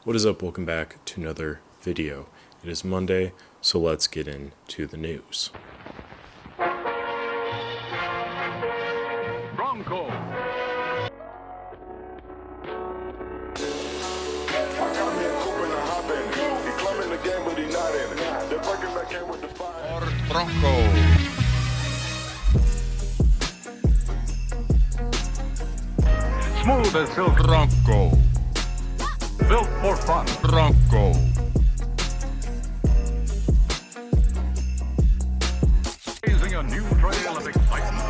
What is up? Welcome back to another video. It is Monday, so let's get into the news. Bronco. Bronco. Smooth as silk. Bronco. Built for fun. Bronco. Blazing a new trail of excitement.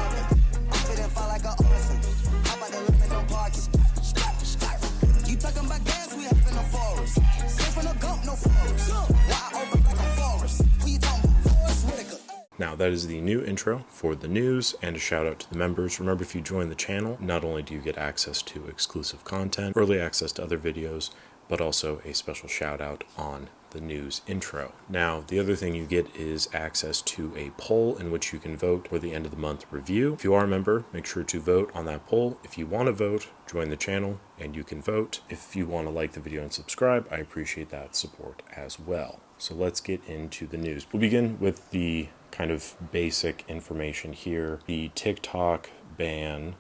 You talking about gas, we up in the forest. Straight from the gump, no forest. Wide open like a forest. Who you talking about? Forest Whitaker. Now, that is the new intro for the news, and a shout out to the members. Remember, if you join the channel, not only do you get access to exclusive content, early access to other videos, but also a special shout out on the news intro. Now, the other thing you get is access to a poll in which you can vote for the end of the month review. If you are a member, make sure to vote on that poll. If you want to vote, join the channel and you can vote. If you want to like the video and subscribe, I appreciate that support as well. So let's get into the news. We'll begin with the kind of basic information here. The TikTok ban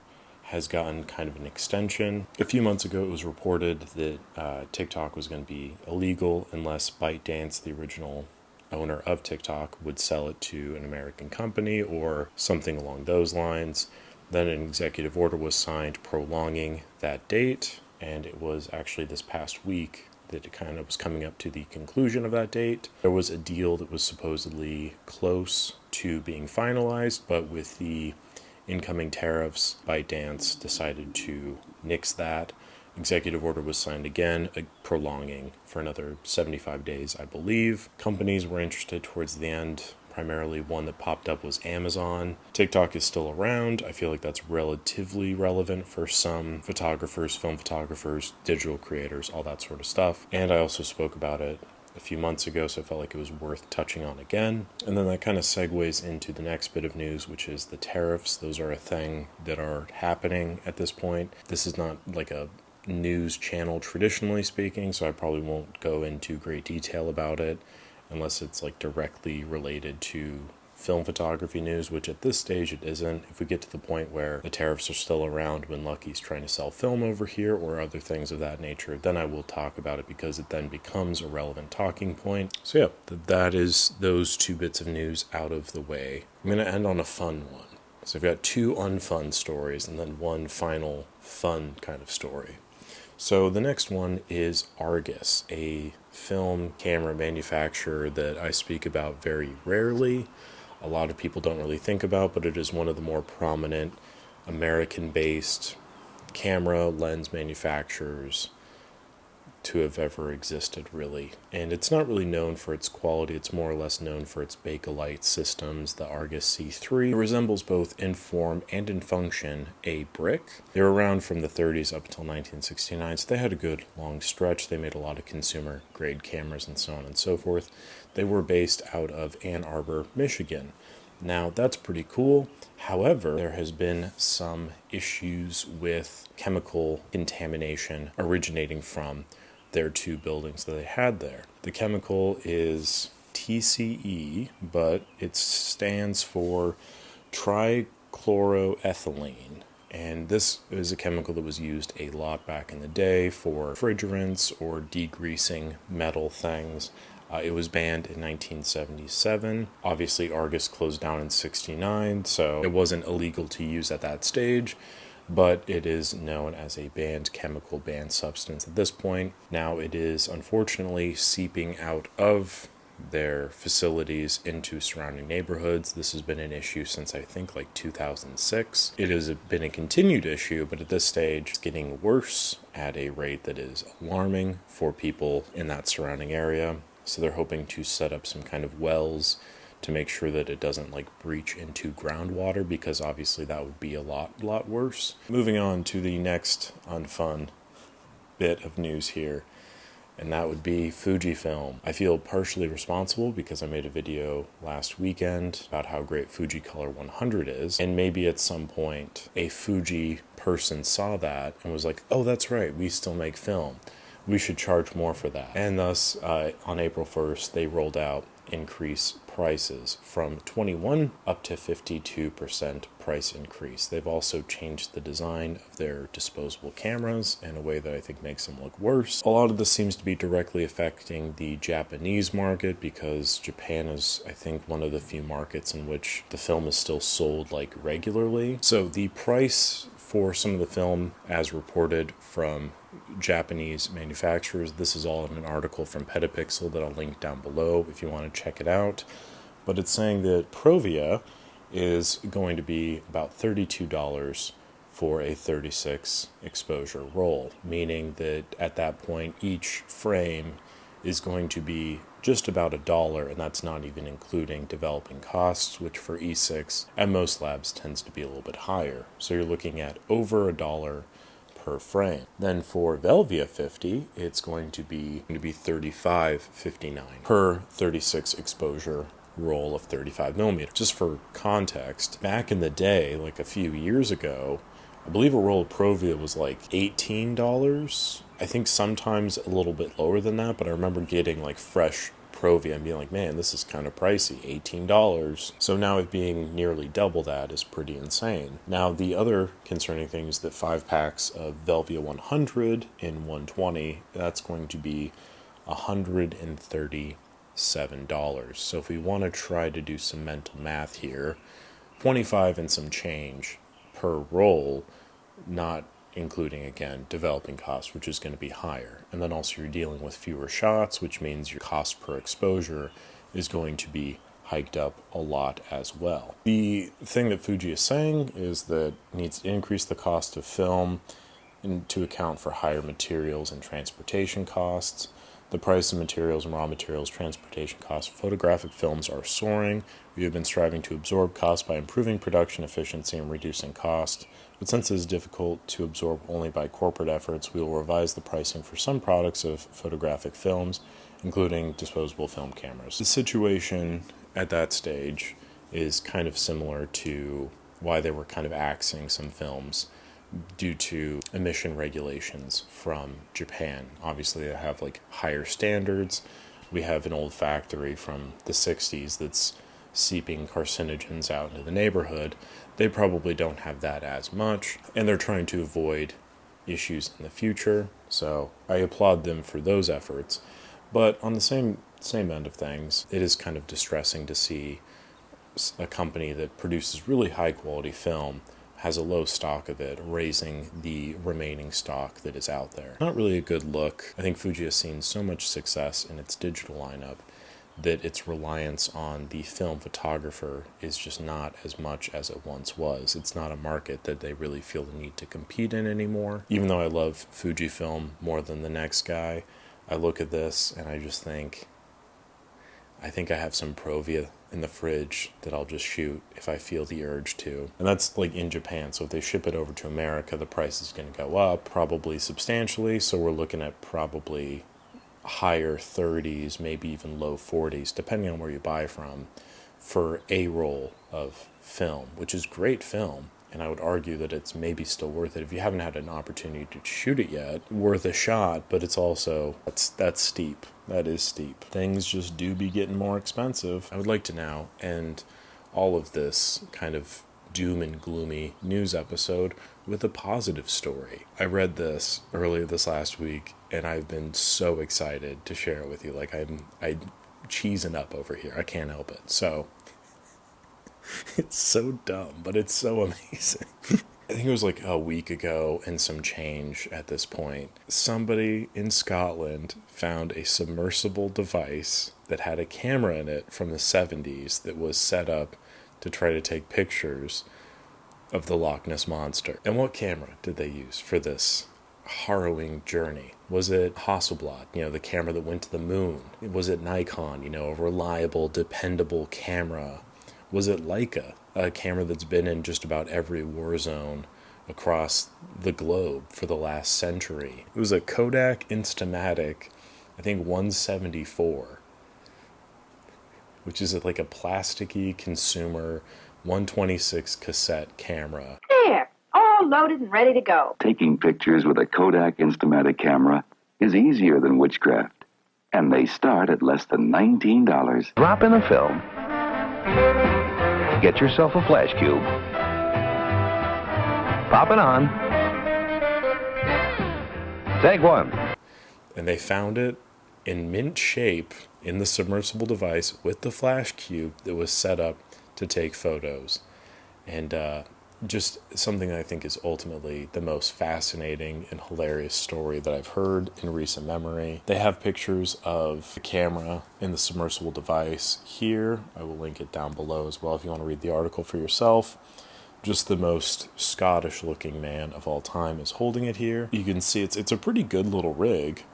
has gotten kind of an extension. A few months ago, it was reported that TikTok was going to be illegal unless ByteDance, the original owner of TikTok, would sell it to an American company or something along those lines. Then an executive order was signed prolonging that date, and it was actually this past week that it kind of was coming up to the conclusion of that date. There was a deal that was supposedly close to being finalized, but with the incoming tariffs, ByteDance decided to nix that. Executive order was signed again, prolonging for another 75 days, I believe. Companies were interested towards the end. Primarily one that popped up was Amazon. TikTok is still around. I feel like that's relatively relevant for some photographers, film photographers, digital creators, all that sort of stuff. And I also spoke about it a few months ago, so I felt like it was worth touching on again. And then that kind of segues into the next bit of news, which is the tariffs. Those are a thing that are happening at this point. This is not like a news channel traditionally speaking, so I probably won't go into great detail about it unless it's like directly related to film photography news, which at this stage it isn't. If we get to the point where the tariffs are still around when Lucky's trying to sell film over here or other things of that nature, then I will talk about it because it then becomes a relevant talking point. So yeah, that is those two bits of news out of the way. I'm going to end on a fun one. So I've got two unfun stories and then one final fun kind of story. So the next one is Argus, a film camera manufacturer that I speak about very rarely. A lot of people don't really think about, but it is one of the more prominent American-based camera lens manufacturers to have ever existed, really. And it's not really known for its quality. It's more or less known for its Bakelite systems. The Argus C3 resembles both in form and in function a brick. They were around from the 30s up until 1969, so they had a good long stretch. They made a lot of consumer grade cameras and so on and so forth. They were based out of Ann Arbor, Michigan. Now, that's pretty cool. However, there has been some issues with chemical contamination originating from their two buildings that they had there. The chemical is TCE, but it stands for trichloroethylene. And this is a chemical that was used a lot back in the day for refrigerants or degreasing metal things. It was banned in 1977. Obviously, Argus closed down in 69, so it wasn't illegal to use at that stage, but it is known as a banned chemical, banned substance at this point. Now it is unfortunately seeping out of their facilities into surrounding neighborhoods. This has been an issue since I think like 2006. It has been a continued issue, but at this stage it's getting worse at a rate that is alarming for people in that surrounding area. So they're hoping to set up some kind of wells to make sure that it doesn't like breach into groundwater, because obviously that would be a lot worse. Moving on to the next unfun bit of news here, and that would be Fujifilm. I feel partially responsible because I made a video last weekend about how great Fujicolor 100 is, and maybe at some point a Fuji person saw that and was like, oh, that's right, we still make film. we should charge more for that. And thus, on April 1st, they rolled out increase prices from 21 up to 52% price increase. They've also changed the design of their disposable cameras in a way that I think makes them look worse. A lot of this seems to be directly affecting the Japanese market because Japan is, I think, one of the few markets in which the film is still sold like regularly. So the price for some of the film, as reported from Japanese manufacturers, this is all in an article from Petapixel that I'll link down below if you want to check it out. But it's saying that Provia is going to be about $32 for a 36 exposure roll, meaning that at that point each frame is going to be just about $1, and that's not even including developing costs, which for E6 at most labs tends to be a little bit higher. So you're looking at over $1 per frame. Then for Velvia 50, it's going to be $35.59 per 36 exposure roll of 35 millimeter. Just for context, back in the day, like a few years ago, I believe a roll of Provia was like $18. I think sometimes a little bit lower than that, but I remember getting like fresh Provia and being like, man, this is kind of pricey, $18. So now it being nearly double that is pretty insane. Now, the other concerning thing is that 5 packs of Velvia 100 in 120, that's going to be $137. So if we want to try to do some mental math here, 25 and some change per roll, not including, again, developing costs, which is going to be higher. And then also you're dealing with fewer shots, which means your cost per exposure is going to be hiked up a lot as well. The thing that Fuji is saying is that it needs to increase the cost of film to account for higher materials and transportation costs. The price of materials and raw materials, transportation costs for photographic films are soaring. We have been striving to absorb costs by improving production efficiency and reducing cost. But since it is difficult to absorb only by corporate efforts, we will revise the pricing for some products of photographic films, including disposable film cameras. The situation at that stage is kind of similar to why they were kind of axing some films due to emission regulations from Japan. Obviously, they have like higher standards. We have an old factory from the 60s that's seeping carcinogens out into the neighborhood. They probably don't have that as much, and they're trying to avoid issues in the future. So I applaud them for those efforts. But on the same end of things, it is kind of distressing to see a company that produces really high quality film has a low stock of it, raising the remaining stock that is out there. Not really a good look. I think Fuji has seen so much success in its digital lineup that its reliance on the film photographer is just not as much as it once was. It's not a market that they really feel the need to compete in anymore. Even though I love Fujifilm more than the next guy, I look at this and I just think, I think I have some Provia in the fridge that I'll just shoot if I feel the urge to. And that's like in Japan, so if they ship it over to America, the price is going to go up probably substantially, so we're looking at probably higher 30s, maybe even low 40s, depending on where you buy from, for a roll of film, which is great film. And I would argue that it's maybe still worth it if you haven't had an opportunity to shoot it yet. Worth a shot, but it's also, that's steep. That is steep. Things just do be getting more expensive. I would like to now end all of this kind of doom and gloomy news episode with a positive story. I read this earlier this last week, and I've been so excited to share it with you. Like I'm cheesing up over here. I can't help it. So it's so dumb, but it's so amazing. I think it was like a week ago and some change at this point. Somebody in Scotland found a submersible device that had a camera in it from the 70s that was set up to try to take pictures of the Loch Ness Monster. And what camera did they use for this harrowing journey? Was it Hasselblad, the camera that went to the moon? Was it Nikon, a reliable, dependable camera? Was it Leica, a camera that's been in just about every war zone across the globe for the last century? It was a Kodak Instamatic, I think 174, which is like a plasticky consumer 126 cassette camera. There, all loaded and ready to go. Taking pictures with a Kodak Instamatic camera is easier than witchcraft, and they start at less than $19. Drop in a film. Get yourself a flash cube. Pop it on. Take one. And they found it in mint shape in the submersible device with the flash cube that was set up to take photos. And just something I think is ultimately the most fascinating and hilarious story that I've heard in recent memory. They have pictures of the camera in the submersible device here. I will link it down below as well if you want to read the article for yourself. Just the most Scottish looking man of all time is holding it here. You can see it's a pretty good little rig.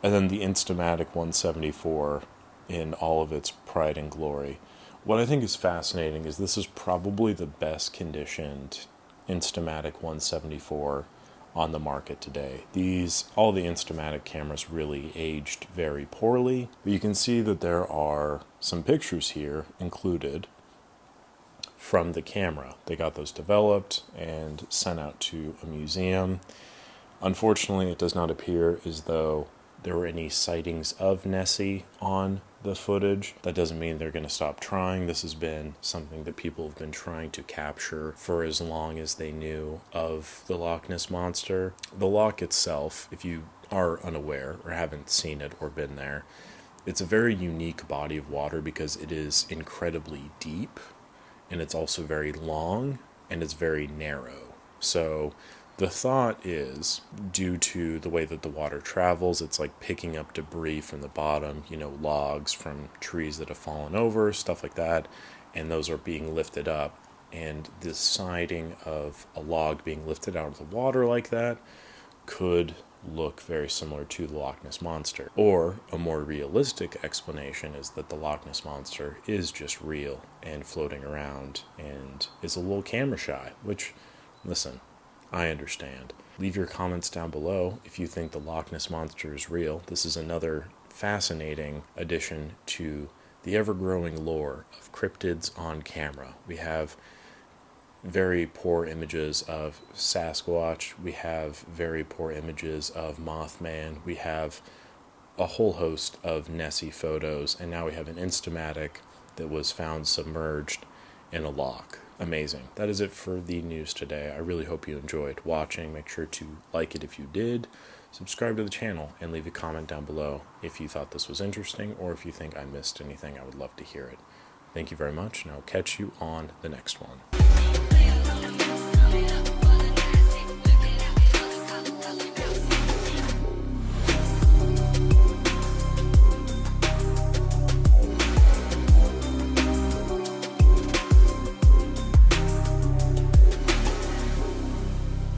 And then the Instamatic 174 in all of its pride and glory. What I think is fascinating is this is probably the best conditioned Instamatic 174 on the market today. All the Instamatic cameras really aged very poorly, but you can see that there are some pictures here included from the camera. They got those developed and sent out to a museum. Unfortunately, it does not appear as though there were any sightings of Nessie on the footage. That doesn't mean they're going to stop trying. This has been something that people have been trying to capture for as long as they knew of the Loch Ness Monster. The loch itself, if you are unaware or haven't seen it or been there, it's a very unique body of water because it is incredibly deep and it's also very long and it's very narrow. So the thought is, due to the way that the water travels, it's like picking up debris from the bottom, logs from trees that have fallen over, stuff like that, and those are being lifted up. And the sighting of a log being lifted out of the water like that could look very similar to the Loch Ness Monster. Or a more realistic explanation is that the Loch Ness Monster is just real and floating around and is a little camera shy, which, listen, I understand. Leave your comments down below if you think the Loch Ness Monster is real. This is another fascinating addition to the ever-growing lore of cryptids on camera. We have very poor images of Sasquatch. We have very poor images of Mothman. We have a whole host of Nessie photos, and now we have an Instamatic that was found submerged in a loch. Amazing. That is it for the news today. I really hope you enjoyed watching. Make sure to like it if you did, subscribe to the channel, and leave a comment down below if you thought this was interesting or if you think I missed anything. I would love to hear it. Thank you very much, and I'll catch you on the next one.